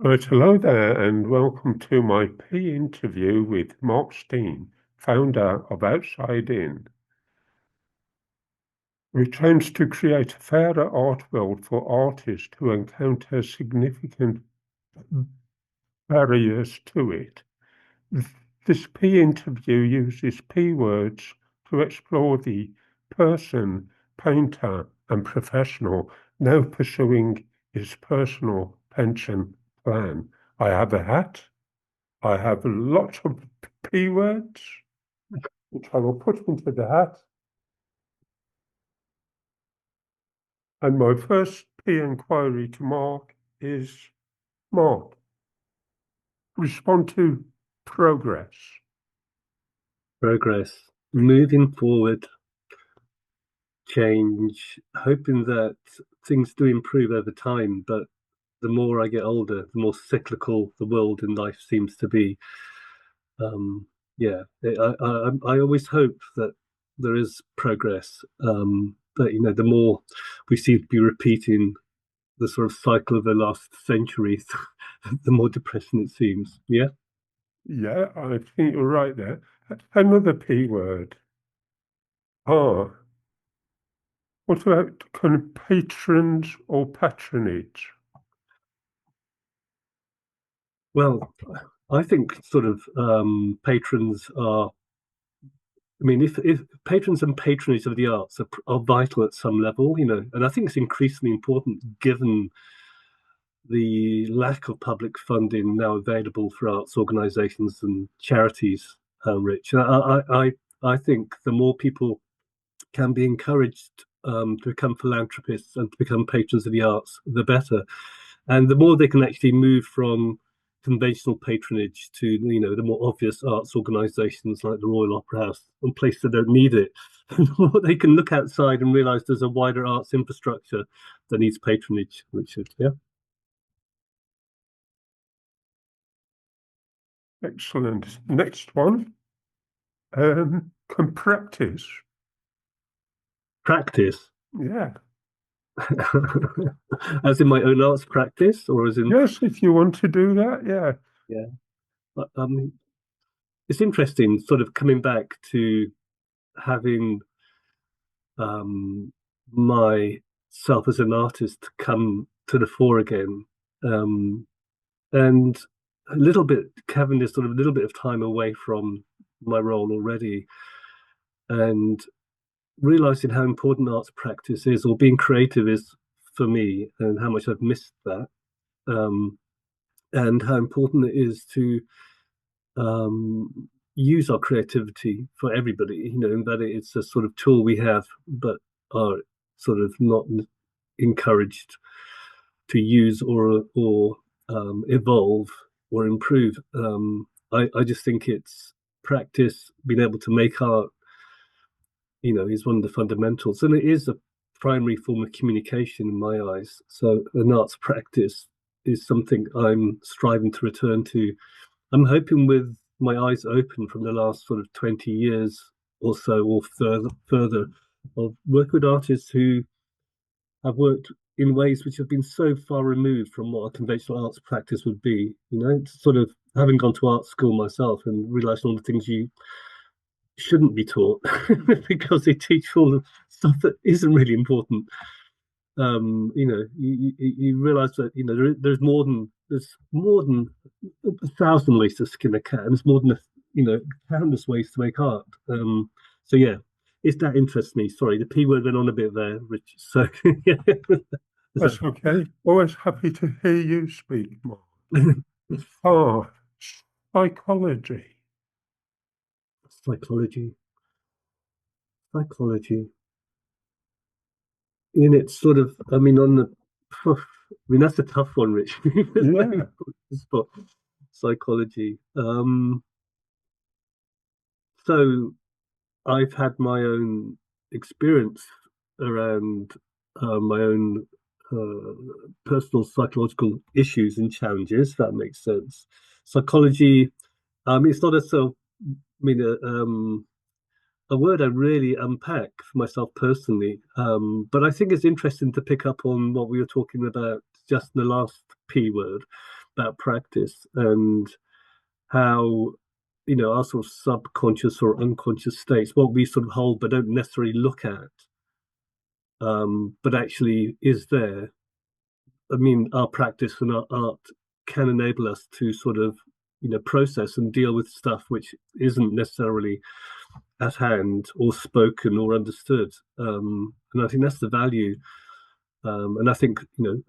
Right, hello there, and welcome to my interview with Marc Steen, founder of Outside In, which aims to create a fairer art world for artists who encounter significant barriers to it. This interview uses words to explore the person, painter, and professional now pursuing his personal pension plan. I have a hat. I have lots of words, which I will put into the hat. And my first inquiry to Marc is, Marc, respond to progress. Progress, moving forward, change, hoping that things do improve over time. But the more I get older, the more cyclical the world and life seems to be. Yeah, I always hope that there is progress. But the more we seem to be repeating the sort of cycle of the last centuries, the more depressing it seems. Yeah. Yeah, I think you're right there. Another word. Ah, what about kind of patrons or patronage? Well, I think sort of patrons are. I mean, if patrons and patronage of the arts are vital at some level, and I think it's increasingly important given the lack of public funding now available for arts organisations and charities, Rich. And I think the more people can be encouraged to become philanthropists and to become patrons of the arts, the better. And the more they can actually move from conventional patronage to the more obvious arts organisations like the Royal Opera House and places that don't need it, they can look outside and realise there's a wider arts infrastructure that needs patronage, Richard. Yeah. Excellent. Next one. Can practice. Practice. Yeah. As in my own arts practice, or as in Yes, if you want to do that, yeah. yeah. It's interesting, sort of coming back to having myself as an artist come to the fore again, and a little bit having this sort of little bit of time away from my role already, and realizing how important arts practice is, or being creative is for me, and how much I've missed that, and how important it is to use our creativity for everybody, and that it's a sort of tool we have, but are sort of not encouraged to use or evolve or improve. I just think it's practice, being able to make art, is one of the fundamentals, and it is a primary form of communication in my eyes. So an arts practice is something I'm striving to return to. I'm hoping with my eyes open from the last sort of 20 years or so, or further, of work with artists who have worked in ways which have been so far removed from what a conventional arts practice would be. Sort of having gone to art school myself and realizing all the things you shouldn't be taught because they teach all the stuff that isn't really important. You realize that there's more than 1,000 ways to skin a cat, and there's more than countless ways to make art. So yeah, it's that interests me. Sorry, the P word went on a bit there, Rich. So yeah, That's okay. Always happy to hear you speak more. Oh, psychology. Psychology. In it's sort of, I mean, that's a tough one, Rich. Yeah. Spot psychology. So I've had my own experience around my own personal psychological issues and challenges. That makes sense. Psychology, it's not a word I really unpack for myself personally. But I think it's interesting to pick up on what we were talking about just in the last P word, about practice and how, our sort of subconscious or unconscious states, what we sort of hold but don't necessarily look at, but actually is there. I mean, our practice and our art can enable us to sort of, process and deal with stuff which isn't necessarily at hand or spoken or understood. And I think that's the value. And I think,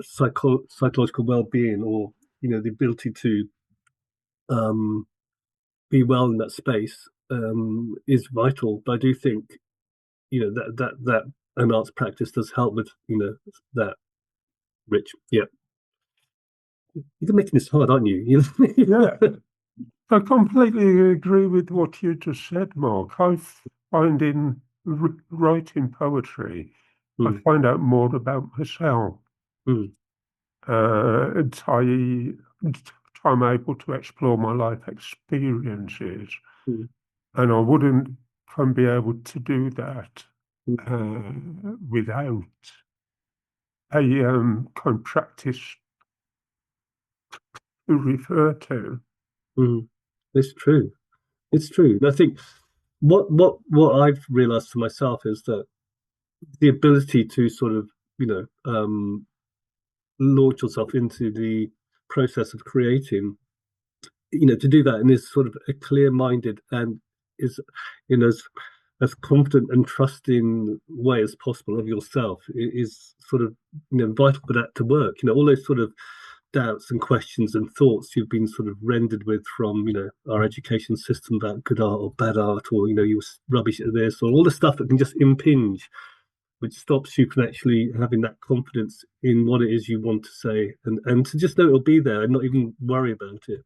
psychological well-being, or, the ability to be well in that space, is vital. But I do think, that an arts practice does help with, that. Rich, yeah. You're making this hard, aren't you? Yeah, I completely agree with what you just said, Mark. I find in writing poetry, I Mm, find out more about myself. mm, And I'm able to explore my life experiences, mm, and I wouldn't can be able to do that mm, without a kind of practice to refer to. mm. It's true. It's true. And I think what I've realized for myself is that the ability to sort of, launch yourself into the process of creating, to do that in this sort of a clear-minded and is in as confident and trusting way as possible of yourself is sort of, vital for that to work. All those sort of doubts and questions and thoughts you've been sort of rendered with from, our education system about good art or bad art, or, you're rubbish at this, or all the stuff that can just impinge, which stops you from actually having that confidence in what it is you want to say, and to just know it'll be there and not even worry about it.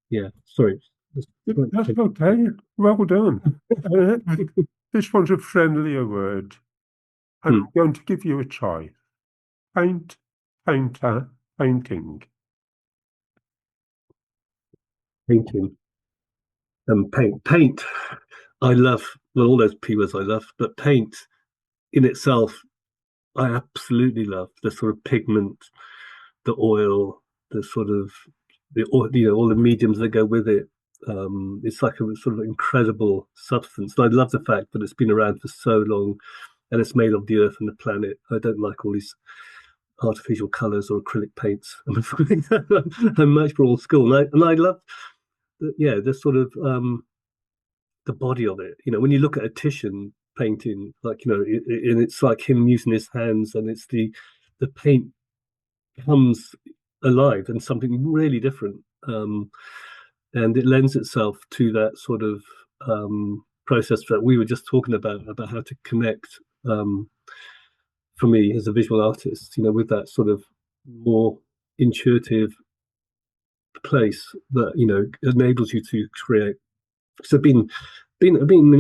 Yeah, sorry. That's okay. Well done. This one's a friendlier word, and Hmm. I'm going to give you a choice. Paint, painter, painting. Painting and paint. I love, well, all those P words I love, but paint in itself, I absolutely love the sort of pigment, the oil, the sort of all the mediums that go with it. It's like a sort of incredible substance. And I love the fact that it's been around for so long, and it's made of the earth and the planet. I don't like all these artificial colours or acrylic paints. I'm much more old school, and I love, yeah, the sort of the body of it. When you look at a Titian painting, like, and it's like him using his hands, and it's the paint comes alive and something really different. And it lends itself to that sort of process that we were just talking about how to connect, for me as a visual artist, with that sort of more intuitive place that, enables you to create. So I mean,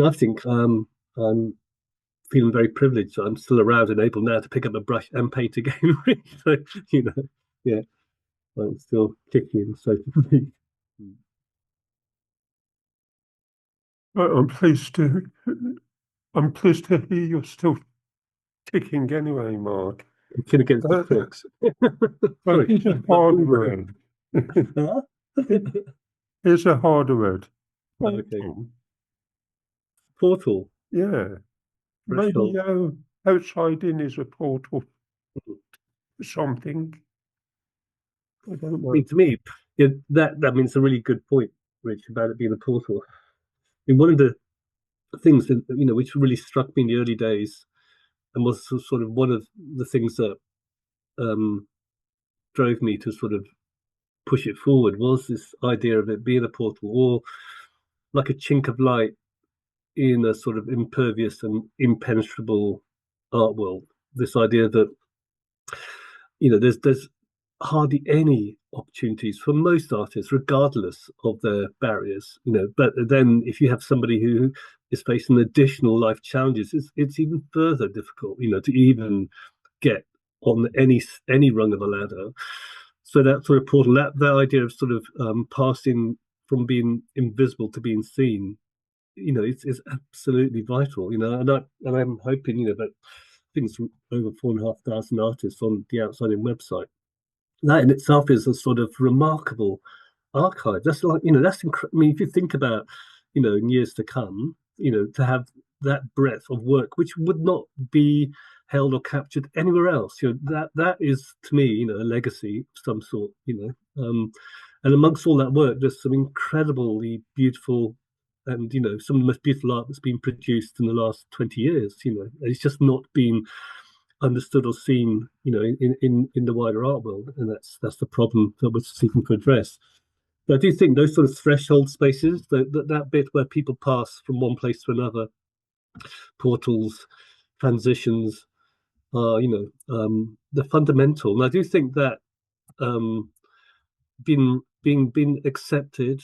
I think I'm feeling very privileged that I'm still around and able now to pick up a brush and paint again. So, yeah, I'm still kicking, so to speak. I'm pleased to I'm pleased to hear you're still ticking anyway, Mark. Kicking against the Uh, pricks. but Sorry. here's a hard word. Huh? Here's a harder word. Okay. Painting. Portal. Yeah. Maybe Threshold. outside in is a portal for something. I don't I mean, know. to me, yeah, that means a really good point, Rich, about it being a portal. I mean, one of the things that, which really struck me in the early days, and was sort of one of the things that um, drove me to sort of push it forward, was this idea of it being a portal, or like a chink of light in a sort of impervious and impenetrable art world. This idea that, there's hardly any opportunities for most artists, regardless of their barriers. But then if you have somebody who is facing additional life challenges, it's even further difficult, to even get on any rung of the ladder. So that sort of portal, that idea of sort of passing from being invisible to being seen, it's absolutely vital. And I'm hoping, that things from over 4,500 artists on the Outside In website, that in itself is a sort of remarkable archive. That's like, I mean, if you think about, in years to come, to have that breadth of work, which would not be held or captured anywhere else, that is to me, a legacy of some sort, and amongst all that work, there's some incredibly beautiful and, some of the most beautiful art that's been produced in the last 20 years, it's just not been understood or seen, in the wider art world, and that's the problem that we're seeking to address. But I do think those sort of threshold spaces, that bit where people pass from one place to another, portals, transitions, are the fundamental. And I do think that um, being accepted,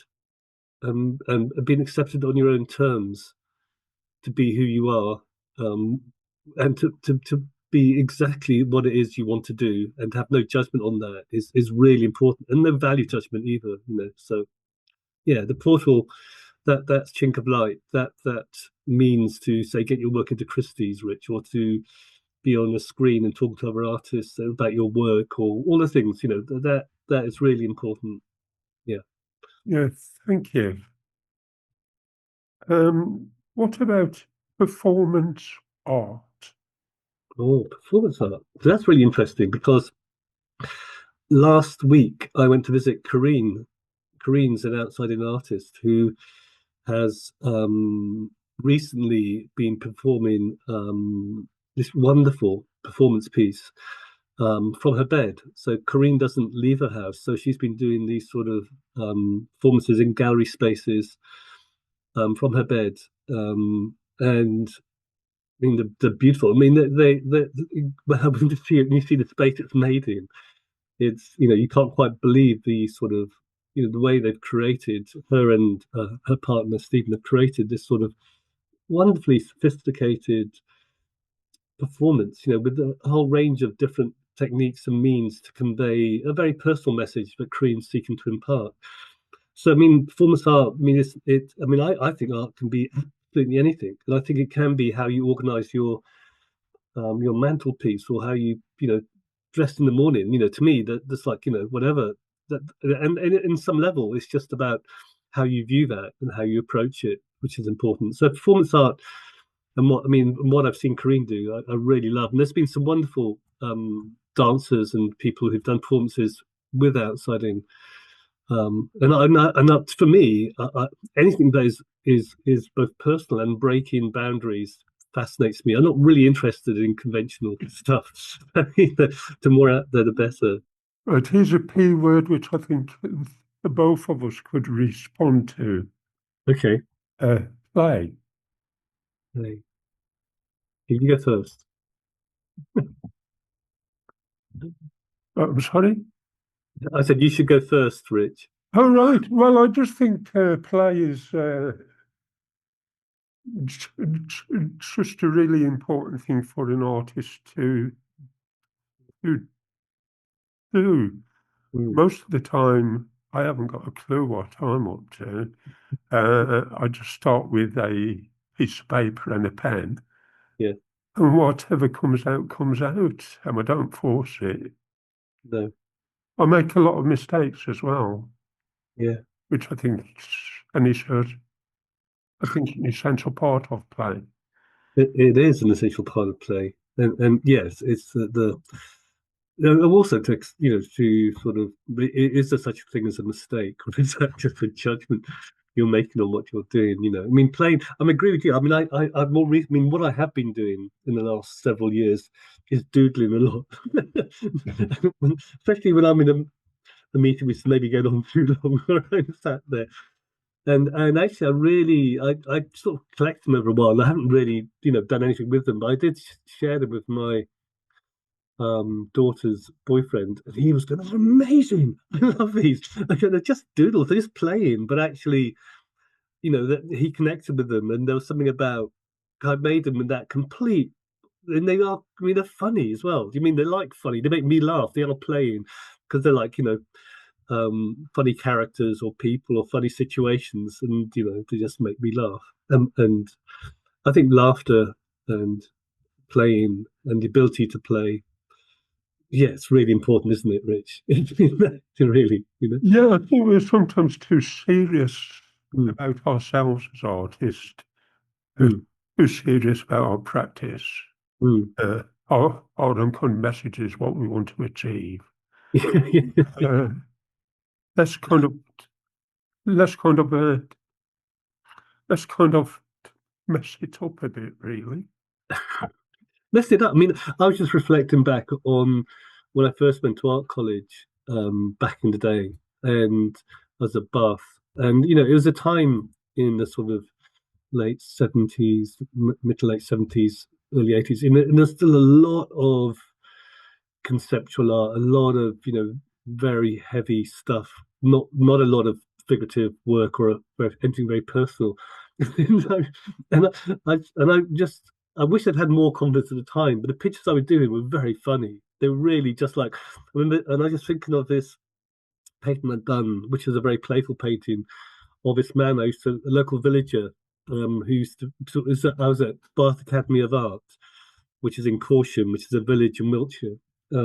and being accepted on your own terms to be who you are, and to be exactly what it is you want to do, and to have no judgment on that is really important, and no value judgment either. So yeah, the portal, that's chink of light, that means to say get your work into Christie's, Rich, or to be on a screen and talk to other artists about your work, or all the things, that is really important. Yeah. Yes, thank you. What about performance art? Oh, performance art. So that's really interesting because last week I went to visit Kareen. Kareen's an outside-in artist who has recently been performing this wonderful performance piece from her bed. So Kareen doesn't leave her house, so she's been doing these sort of performances in gallery spaces from her bed, and I mean they're beautiful. I mean when you see the space it's made in, it's you can't quite believe the sort of the way they've created, her and her partner Steene have created this sort of wonderfully sophisticated performance, with a whole range of different techniques and means to convey a very personal message that Korean's seeking to impart. So, I mean, performance art, I mean, I mean, I think art can be absolutely anything. And I think it can be how you organize your mantelpiece, or how you dress in the morning. To me, that's like, whatever. And in some level, it's just about how you view that and how you approach it, which is important. So performance art, and what I've seen Kareen do, I really love. And there's been some wonderful dancers and people who've done performances with outside in. And for me, anything that is both personal and breaking boundaries fascinates me. I'm not really interested in conventional stuff. The more out there, the better. Right, here's a P word which I think the both of us could respond to. Okay, Uh, Play. hey, you go first. I'm sorry? I said you should go first, Rich. Oh, right. Well, I just think play is just a really important thing for an artist to do. Mm, Most of the time, I haven't got a clue what I'm up to. I just start with a piece of paper and a pen, yeah, and whatever comes out, and I don't force it. no, I make a lot of mistakes as well, yeah. which I think and it's I think an essential part of play. It is an essential part of play, and yes, it's and also to sort of, is there such a thing as a mistake, or is that just a judgment you're making on what you're doing? I mean, playing. I agree with you. I mean, I've I mean, what I have been doing in the last several years is doodling a lot, especially when I'm in a meeting which maybe going on too long, or I'm sat there. And actually, I sort of collect them over a while, and I haven't really done anything with them, but I did share them with my daughter's boyfriend, and he was going, "Oh, amazing! I love these." They're just doodles, they're just playing, but actually, that he connected with them, and there was something about I made them in that complete. And they are, I mean, they're funny as well. Do you mean they like funny? They make me laugh. They are playing because they're like, funny characters or people or funny situations, and they just make me laugh. And I think laughter and playing and the ability to play Yeah, it's really important, isn't it, Rich? Really, you know. Yeah, I think we're sometimes too serious Mm, about ourselves as artists, uh, mm, too serious about our practice. mm. Our kind message is what we want to achieve. Uh, let's kind of let's kind of uh, let's kind of mess it up a bit, really. Messed it up. I mean, I was just reflecting back on when I first went to art college back in the day, and as a buff, and it was a time in the sort of late 70s, mid to late 70s, early 80s, and there's still a lot of conceptual art, a lot of very heavy stuff, not a lot of figurative work or anything very personal. and I just I wish I'd had more confidence at the time, but the pictures I was doing were very funny. They were really just like I remember, and I was just thinking of this painting I'd done, which is a very playful painting of this man a local villager, who used to, I was at Bath Academy of Art, which is in Corsham, which is a village in Wiltshire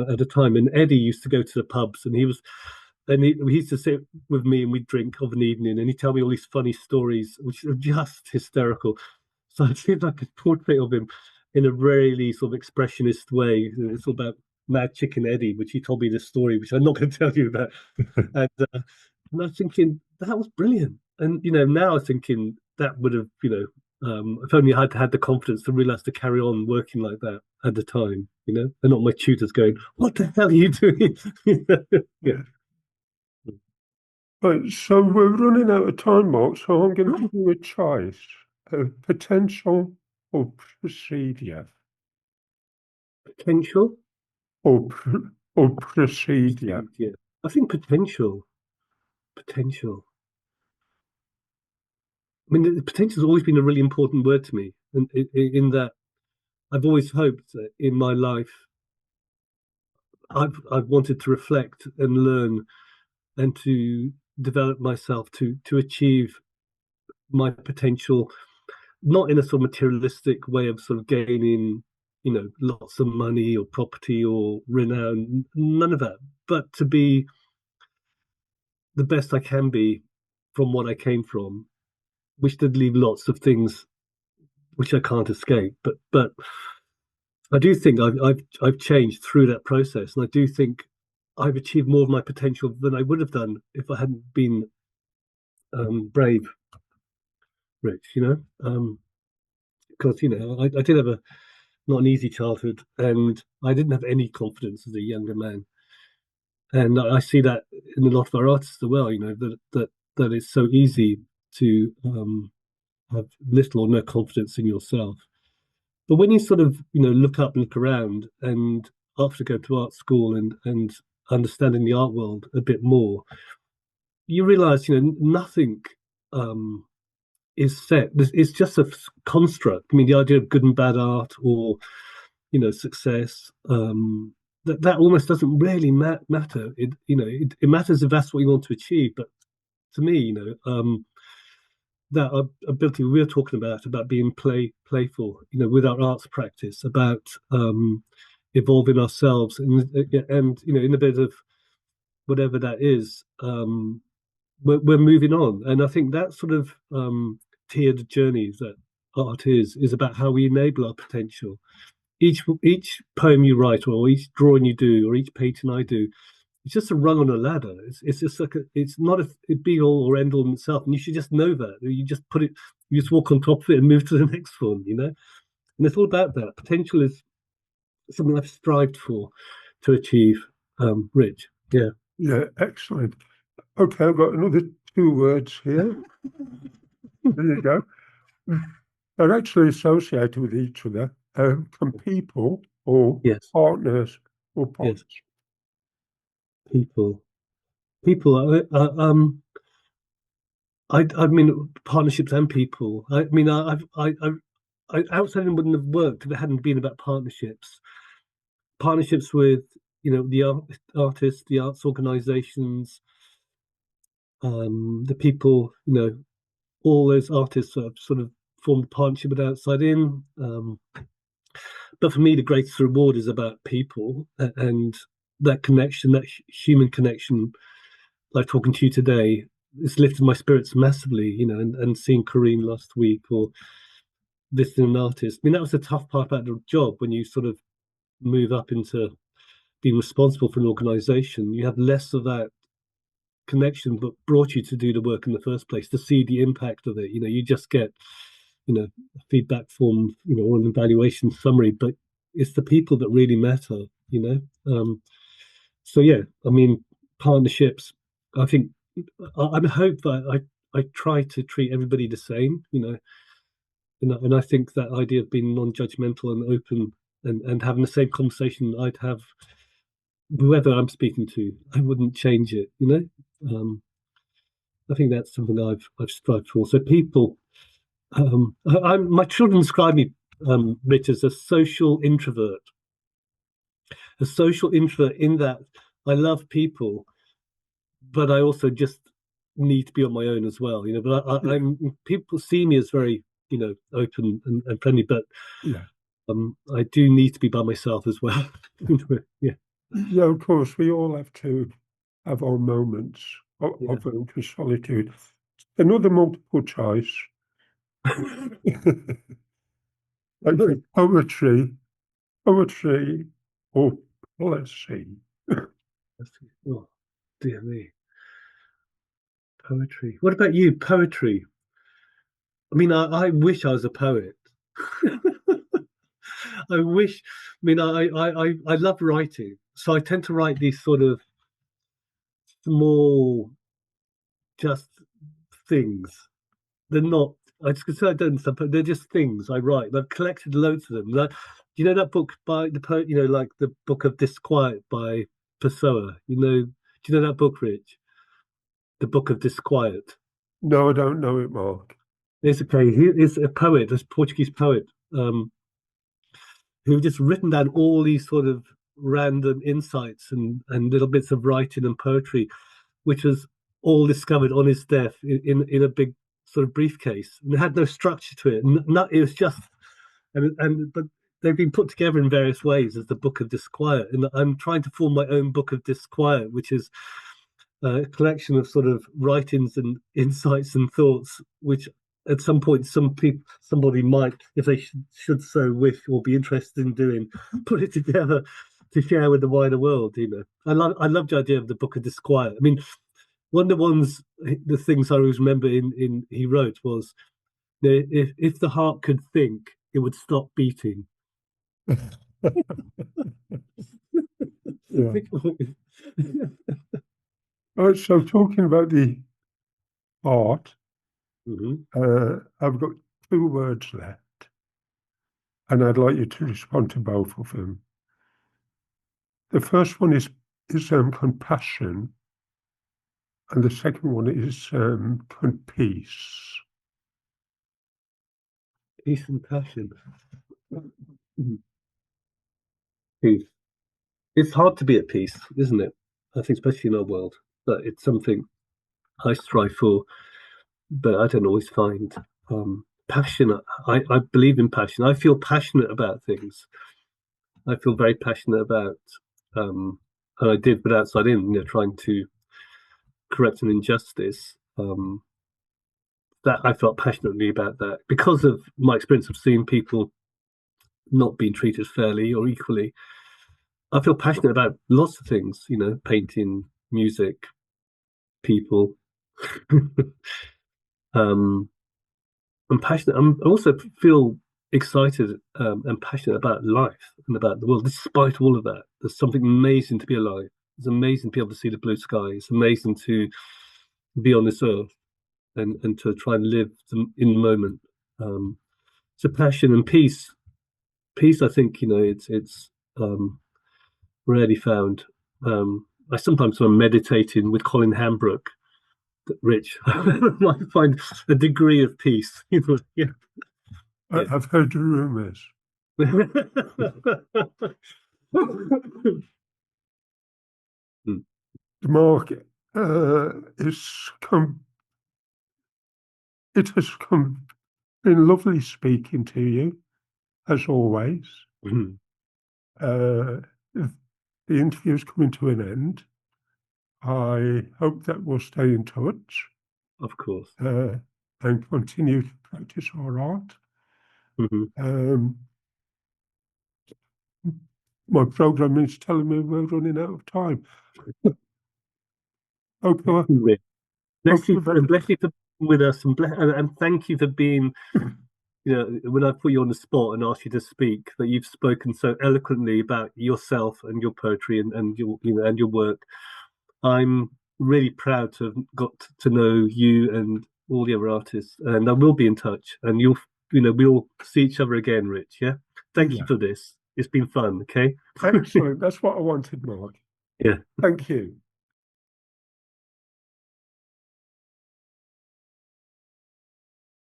at the time. And Eddie used to go to the pubs, and he used to sit with me, and we'd drink of an evening, and he'd tell me all these funny stories, which are just hysterical. So I did like a portrait of him in a really sort of expressionist way. It's all about Mad Chicken Eddie, which he told me this story, which I'm not going to tell you about. And, and I was thinking that was brilliant. And now I'm thinking that would have, if only I had had the confidence to realize to carry on working like that at the time, and not my tutors going, "What the hell are you doing?" Yeah. Yeah. Right, so we're running out of time, Mark, so I'm going to give you a choice, potential or procedure, Potential, or procedure. yeah. I think potential. I mean, the potential has always been a really important word to me, and in that I've always hoped that in my life I've wanted to reflect and learn and to develop myself to achieve my potential, not in a sort of materialistic way of sort of gaining, lots of money or property or renown, none of that, but to be the best I can be from what I came from, which did leave lots of things which I can't escape. But I do think I've changed through that process, and I do think I've achieved more of my potential than I would have done if I hadn't been brave, Rich. Because I did have a not an easy childhood, and I didn't have any confidence as a younger man. And I see that in a lot of our artists as well. That it's so easy to have little or no confidence in yourself. But when you sort of look up and look around, and after going to art school and understanding the art world a bit more, you realize nothing um, is set. It's just a construct. I mean, the idea of good and bad art, or success, that almost doesn't really matter. It matters if that's what you want to achieve. But to me, that ability we were talking about being playful, with our arts practice, about evolving ourselves, and in a bit of whatever that is, we're moving on. And I think that sort of tiered journey that art is about how we enable our potential. Each poem you write, or each drawing you do, or each painting I do, it's just a rung on a ladder. It's just like it's not a be all or end all in itself, and you should just know that. You just put it, you just walk on top of it and move to the next one. And it's all about that. Potential is something I've strived for to achieve. Rich, yeah, Yeah, excellent. Okay, I've got another two words here. There you go. They're actually associated with each other. From people or yes, partners or yes. partners. People, people. I mean, partnerships and people. I mean, outside wouldn't have worked if it hadn't been about partnerships. Partnerships with, the artists, the arts organizations, the people, all those artists have sort of formed a partnership with outside in. But for me, the greatest reward is about people, and that connection, that human connection, like talking to you today, it's lifted my spirits massively, and seeing Corinne last week or visiting an artist. I mean, that was the tough part about the job when you sort of move up into being responsible for an organization. You have less of that connection, but brought you to do the work in the first place, to see the impact of it. You just get, a feedback form, or an evaluation summary, but it's the people that really matter. So yeah, I mean, partnerships, I think I hope that I try to treat everybody the same, and I think that idea of being non-judgmental and open and having the same conversation I'd have whoever I'm speaking to, I wouldn't change it. I think that's something I've strived for. So people, my children describe me, Rich, as a social introvert in that I love people, but I also just need to be on my own as well. But I'm people see me as very, open and friendly, but Yeah. I do need to be by myself as well. Yeah. Yeah, of course, we all have to have our moments Yeah. of solitude. Another multiple choice. Like poetry or policy. Oh, dear me. Poetry. What about you? Poetry. I mean, I wish I was a poet. I wish. I mean, I love writing, so I tend to write these sort of small, just things. They're not. I just consider I don't stuff, but they're just things I write. I've collected loads of them. Like, you know that book by the poet, like the Book of Disquiet by Pessoa. Do you know that book, Rich? The Book of Disquiet. No, I don't know it, Mark. It's okay. He is a poet, a Portuguese poet, who just written down all these sort of random insights and little bits of writing and poetry, which was all discovered on his death in a big sort of briefcase, and it had no structure to it. It was just, but they've been put together in various ways as the Book of Disquiet, and I'm trying to form my own Book of Disquiet, which is a collection of sort of writings and insights and thoughts, which at some point somebody might, if they should so wish or be interested in doing, put it together to share with the wider world. I love the idea of the Book of Disquiet. I mean, one of the things I always remember in he wrote was, if the heart could think, it would stop beating. Yeah. So talking about the art, I've got 2 words left, and I'd like you to respond to both of them. The first one is compassion, and the second one is peace. Peace and passion. Peace. It's hard to be at peace, isn't it? I think, especially in our world, but it's something I strive for, but I don't always find. Passion. I believe in passion. I feel passionate about things. I feel very passionate about, and I did, but outside in, trying to correct an injustice. That I felt passionately about that because of my experience of seeing people not being treated fairly or equally. I feel passionate about lots of things, painting, music, people. um, I'm passionate. I also feel excited and passionate about life and about the world. Despite all of that, there's something amazing to be alive. It's amazing to be able to see the blue sky. It's amazing to be on this earth and to try and live in the moment. So passion and peace. Peace, I think, it's rarely found. I sometimes, when I'm meditating with Colin Hambrook, Rich, I find a degree of peace. Yeah. I've heard the rumours. Mark, it has been lovely speaking to you, as always. Uh, the interview's coming to an end. I hope that we'll stay in touch Of course. and continue to practice our art. My program is telling me we're running out of time. Okay. Bless you for being with us, and thank you for being, when I put you on the spot and asked you to speak, that you've spoken so eloquently about yourself and your poetry and your and your work. I'm really proud to have got to know you and all the other artists, and I will be in touch. And we'll see each other again, Rich. Yeah. Thank you for this. It's been fun. Okay. Excellent. That's what I wanted, Mark. Yeah. Thank you.